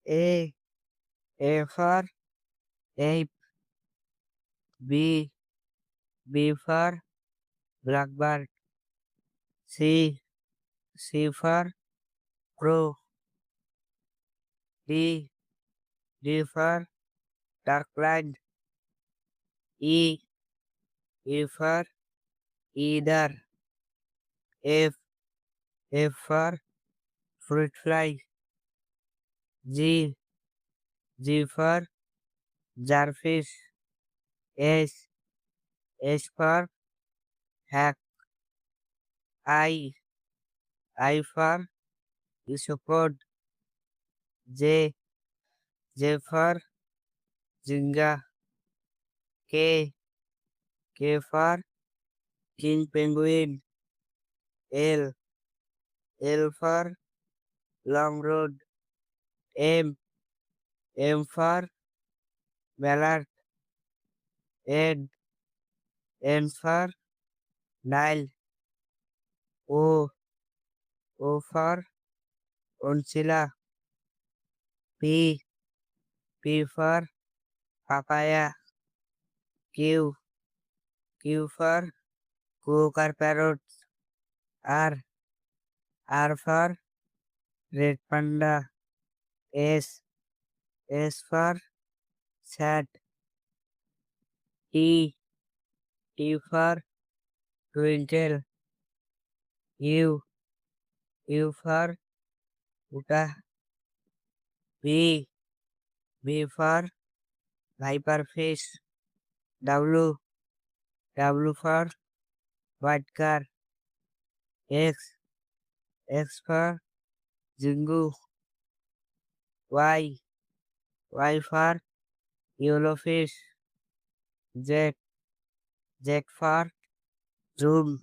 A. A for ape. B. B for blackbird. C. C for crow. D. D for darkblind. E. E for either. F. F for fruit fly. G. G for jarfish. S. S for hack. I. I for isopod. J. J for Jinga. K. K for king penguin. L. L for long road. M. M for mallard. N. N for Nile. O. O for Ursula. P. P for papaya. Q. Q for Cougar parrot. R. R for red panda. S. S for sat. T. T for twinkle. U. U for Utah. V. V for viperfish. W. W for white car. X. X for Jingu. Y. Y for yellowfish. Z. Z for zoom.